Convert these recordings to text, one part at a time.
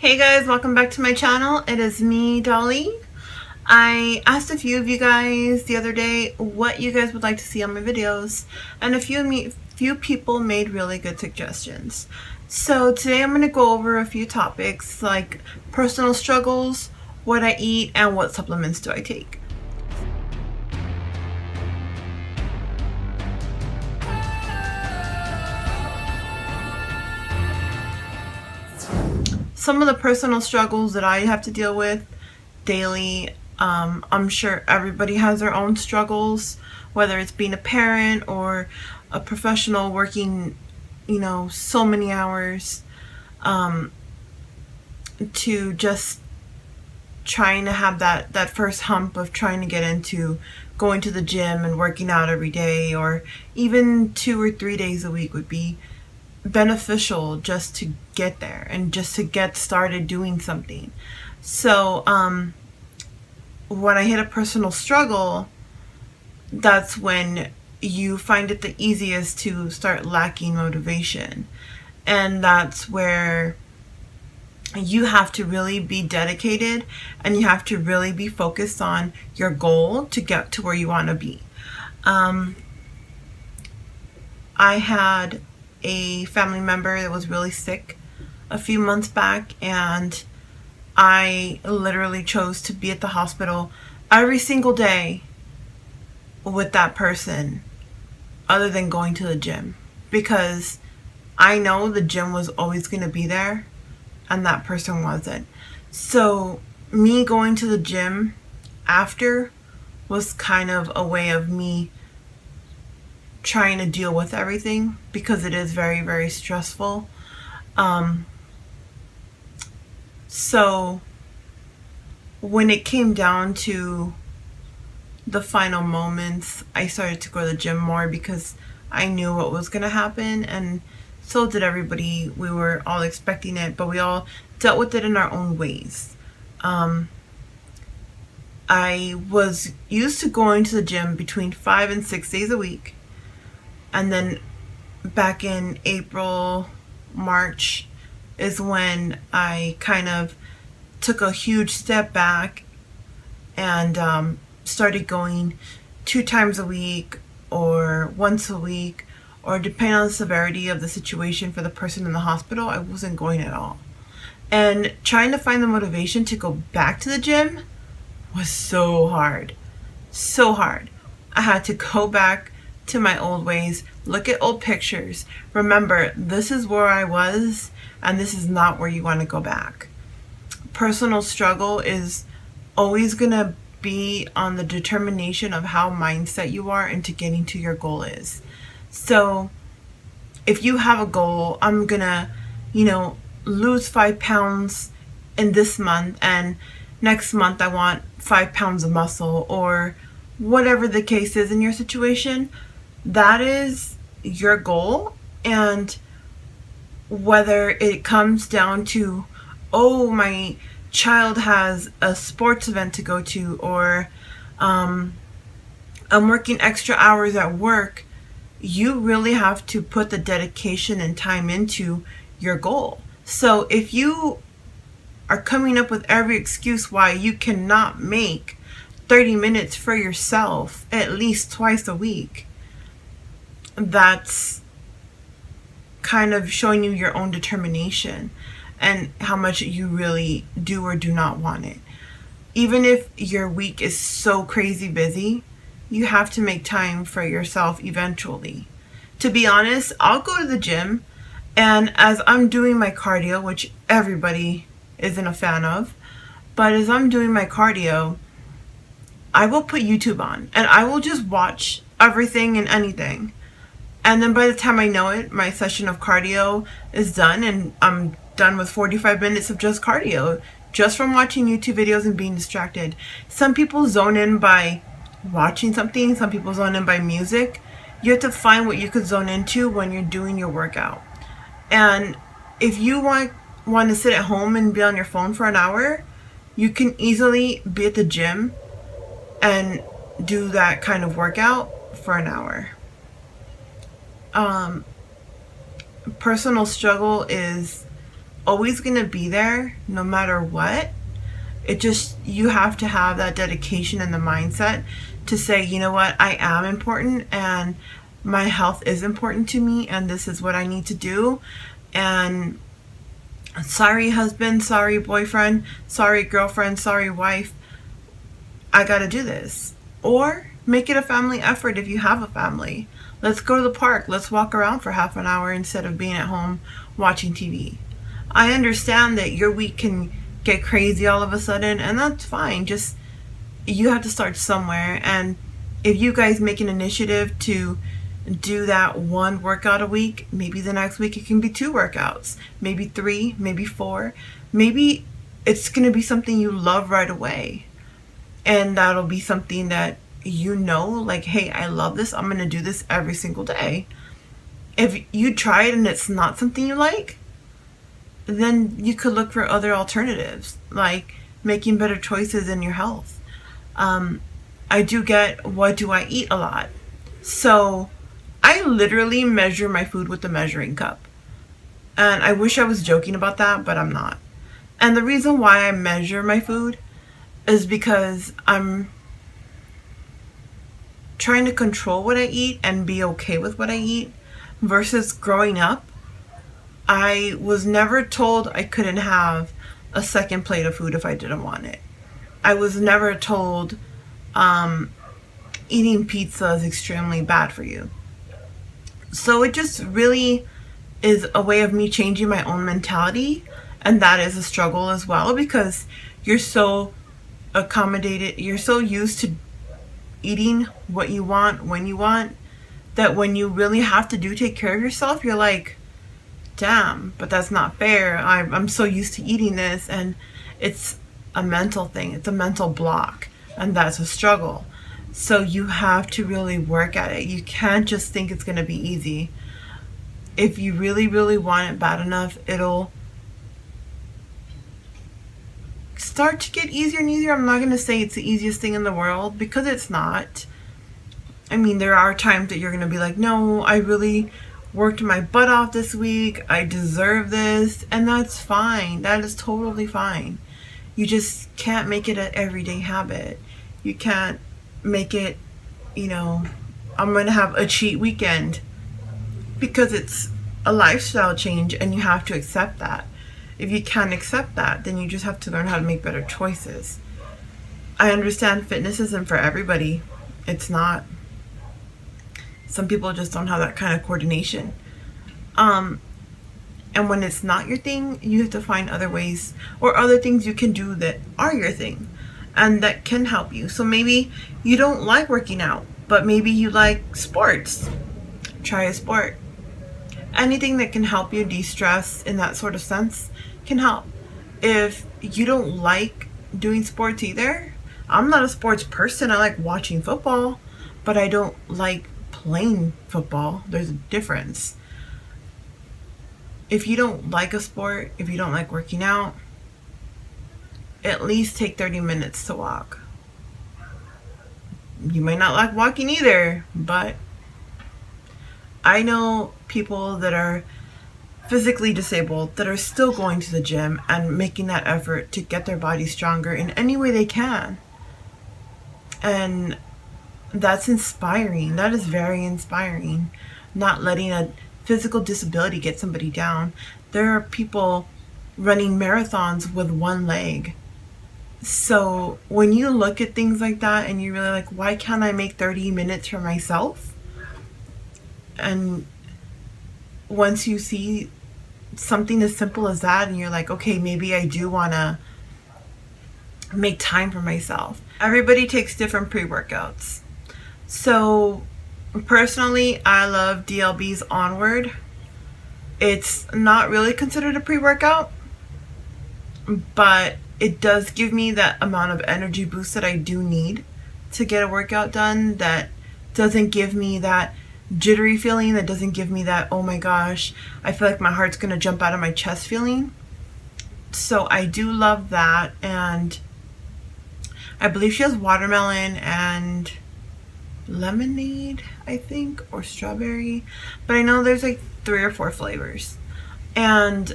Hey guys, welcome back to my channel. It is me, Dolly. I asked a few of you guys the other day what you guys would like to see on my videos, and a few people made really good suggestions. So today I'm going to go over a few topics like personal struggles, what I eat, and what supplements do I take. Some of the personal struggles that I have to deal with daily, I'm sure everybody has their own struggles, whether it's being a parent or a professional working, so many hours, to just trying to have that first hump of trying to get into going to the gym and working out every day, or even 2 or 3 days a week would be beneficial just to get there and just to get started doing something. So when I hit a personal struggle, that's when you find it the easiest to start lacking motivation, and that's where you have to really be dedicated and you have to really be focused on your goal to get to where you want to be. I had a family member that was really sick a few months back, and I literally chose to be at the hospital every single day with that person other than going to the gym, because I know the gym was always going to be there and that person wasn't. So me going to the gym after was kind of a way of me trying to deal with everything, because it is very, very stressful. So when it came down to the final moments, I started to go to the gym more because I knew what was going to happen, and so did everybody. We were all expecting it, but we all dealt with it in our own ways. I was used to going to the gym between 5 and 6 days a week. And then back in April, March is when I kind of took a huge step back and started going 2 times a week or once a week, or depending on the severity of the situation for the person in the hospital, I wasn't going at all. And trying to find the motivation to go back to the gym was so hard. So hard. I had to go back to my old ways, look at old pictures, remember this is where I was and this is not where you want to go back. Personal struggle is always going to be on the determination of how mindset you are into getting to your goal is. So if you have a goal, I'm gonna lose 5 pounds in this month, and next month I want 5 pounds of muscle, or whatever the case is in your situation, that is your goal. And whether it comes down to, oh, my child has a sports event to go to, or I'm working extra hours at work, you really have to put the dedication and time into your goal. So if you are coming up with every excuse why you cannot make 30 minutes for yourself at least twice a week, that's kind of showing you your own determination and how much you really do or do not want it. Even if your week is so crazy busy, you have to make time for yourself eventually. To be honest, I'll go to the gym, and as I'm doing my cardio, which everybody isn't a fan of, but as I'm doing my cardio, I will put YouTube on and I will just watch everything and anything. And then by the time I know it, my session of cardio is done, and I'm done with 45 minutes of just cardio, just from watching YouTube videos and being distracted. Some people zone in by watching something, some people zone in by music. You have to find what you could zone into when you're doing your workout. And if you want to sit at home and be on your phone for an hour, you can easily be at the gym and do that kind of workout for an hour. Personal struggle is always going to be there no matter what. It just, you have to have that dedication and the mindset to say, you know what, I am important and my health is important to me and this is what I need to do. And sorry husband, sorry boyfriend, sorry girlfriend, sorry wife, I gotta do this. Or make it a family effort if you have a family. Let's go to the park. Let's walk around for half an hour instead of being at home watching TV. I understand that your week can get crazy all of a sudden, and that's fine. Just, you have to start somewhere. And if you guys make an initiative to do that one workout a week, maybe the next week it can be 2 workouts, maybe 3, maybe 4. Maybe it's going to be something you love right away. And that'll be something that you know, like, hey, I love this. I'm going to do this every single day. If you try it and it's not something you like, then you could look for other alternatives, like making better choices in your health. I do get, what do I eat a lot? So I literally measure my food with a measuring cup. And I wish I was joking about that, but I'm not. And the reason why I measure my food is because I'm trying to control what I eat and be okay with what I eat, versus growing up, I was never told I couldn't have a second plate of food if I didn't want it. I was never told eating pizza is extremely bad for you. So it just really is a way of me changing my own mentality, and that is a struggle as well, because you're so accommodated, you're so used to eating what you want when you want, that when you really have to take care of yourself, you're like, damn, but that's not fair. I'm so used to eating this. And it's a mental thing, it's a mental block, and that's a struggle. So you have to really work at it. You can't just think it's going to be easy. If you really, really want it bad enough, it'll start to get easier and easier. I'm not going to say it's the easiest thing in the world, because it's not. I mean, there are times that you're going to be like, no, I really worked my butt off this week. I deserve this. And that's fine. That is totally fine. You just can't make it an everyday habit. You can't make it, I'm going to have a cheat weekend, because it's a lifestyle change and you have to accept that. If you can't accept that, then you just have to learn how to make better choices. I understand fitness isn't for everybody. It's not. Some people just don't have that kind of coordination. And when it's not your thing, you have to find other ways or other things you can do that are your thing and that can help you. So maybe you don't like working out, but maybe you like sports. Try a sport. Anything that can help you de-stress in that sort of sense can help. If you don't like doing sports either, I'm not a sports person. I like watching football, but I don't like playing football. There's a difference. If you don't like a sport, if you don't like working out, at least take 30 minutes to walk. You might not like walking either, but I know people that are physically disabled that are still going to the gym and making that effort to get their body stronger in any way they can. And that's inspiring. That is very inspiring. Not letting a physical disability get somebody down. There are people running marathons with one leg. So when you look at things like that and you're really like, why can't I make 30 minutes for myself? And once you see something as simple as that and you're like, okay, maybe I do want to make time for myself. Everybody takes different pre-workouts. So personally, I love DLB's ONWARD. It's not really considered a pre-workout, but it does give me that amount of energy boost that I do need to get a workout done, that doesn't give me that jittery feeling, that doesn't give me that, oh my gosh, I feel like my heart's gonna jump out of my chest feeling. So I do love that. And I believe she has watermelon and lemonade, I think, or strawberry, but I know there's like 3 or 4 flavors. And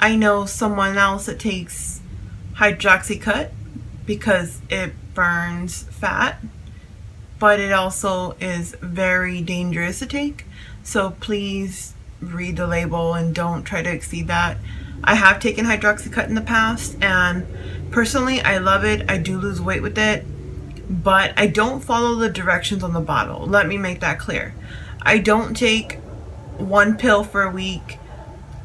I know someone else that takes hydroxycut because it burns fat, but it also is very dangerous to take. So please read the label and don't try to exceed that. I have taken hydroxycut in the past, and personally I love it. I do lose weight with it, but I don't follow the directions on the bottle. Let me make that clear. I don't take one pill for a week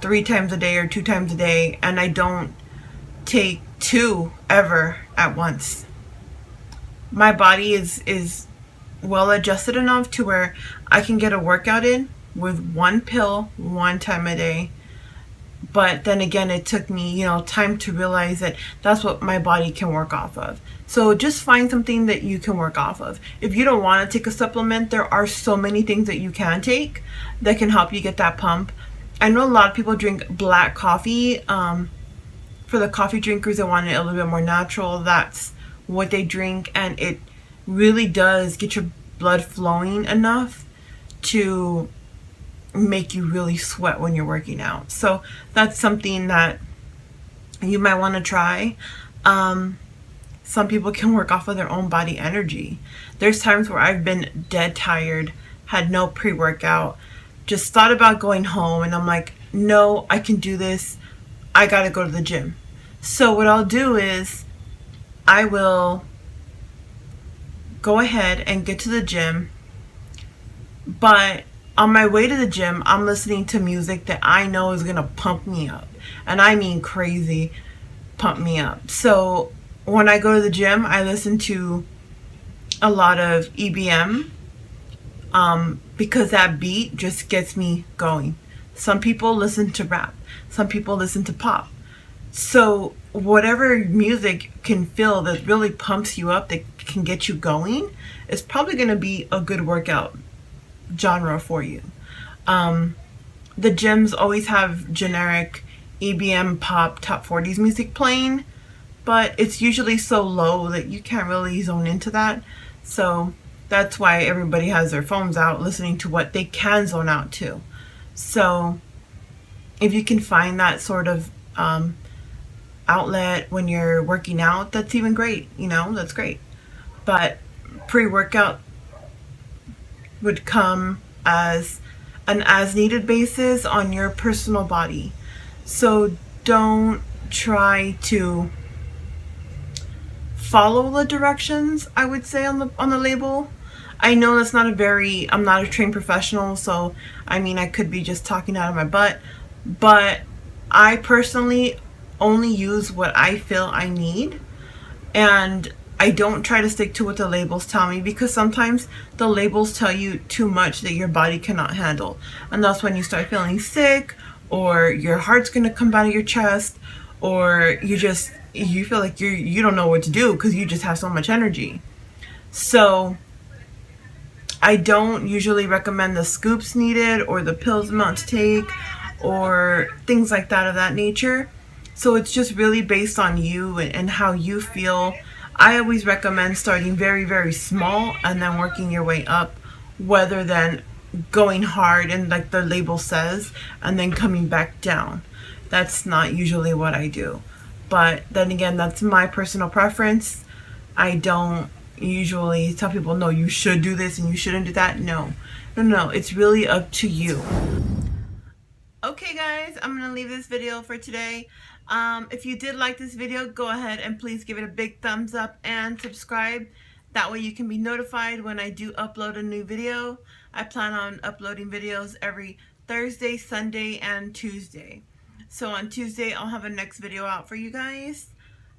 3 times a day or 2 times a day, and I don't take 2 ever at once. My body is well adjusted enough to where I can get a workout in with 1 pill 1 time a day. But then again, it took me, time to realize that that's what my body can work off of. So just find something that you can work off of. If you don't want to take a supplement, there are so many things that you can take that can help you get that pump. I know a lot of people drink black coffee. For the coffee drinkers that want it a little bit more natural, that's what they drink, and it really does get your blood flowing enough to make you really sweat when you're working out. So that's something that you might want to try. Some people can work off of their own body energy. There's times where I've been dead tired, had no pre-workout, just thought about going home, and I'm like, no, I can do this. I gotta go to the gym. So what I'll do is I will go ahead and get to the gym, but on my way to the gym, I'm listening to music that I know is gonna pump me up, and I mean crazy pump me up. So when I go to the gym, I listen to a lot of EBM, because that beat just gets me going. Some people listen to rap, some people listen to pop. So whatever music can feel that really pumps you up, that can get you going, is probably going to be a good workout genre for you. The gyms always have generic EBM pop top 40s music playing, but it's usually so low that you can't really zone into that. So that's why everybody has their phones out listening to what they can zone out to. So if you can find that sort of outlet when you're working out, that's even great. That's great. But pre-workout would come as an as-needed basis on your personal body. So don't try to follow the directions, I would say, on the label. I know that's not I'm not a trained professional, so I could be just talking out of my butt, but I personally only use what I feel I need, and I don't try to stick to what the labels tell me, because sometimes the labels tell you too much that your body cannot handle, and that's when you start feeling sick, or your heart's gonna come out of your chest, or you feel like you don't know what to do because you just have so much energy. So I don't usually recommend the scoops needed or the pills amount to take or things like that of that nature. So it's just really based on you and how you feel. I always recommend starting very, very small and then working your way up, rather than going hard and like the label says and then coming back down. That's not usually what I do. But then again, that's my personal preference. I don't usually tell people, no, you should do this and you shouldn't do that. No. It's really up to you. Okay guys, I'm gonna leave this video for today. If you did like this video, go ahead and please give it a big thumbs up and subscribe. That way you can be notified when I do upload a new video. I plan on uploading videos every Thursday, Sunday, and Tuesday. So on Tuesday, I'll have a next video out for you guys.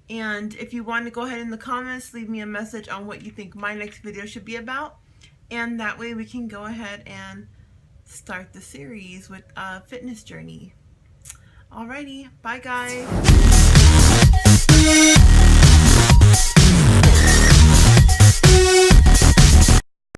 And if you want to go ahead in the comments, leave me a message on what you think my next video should be about. And that way we can go ahead and start the series with a fitness journey. Alrighty, bye guys.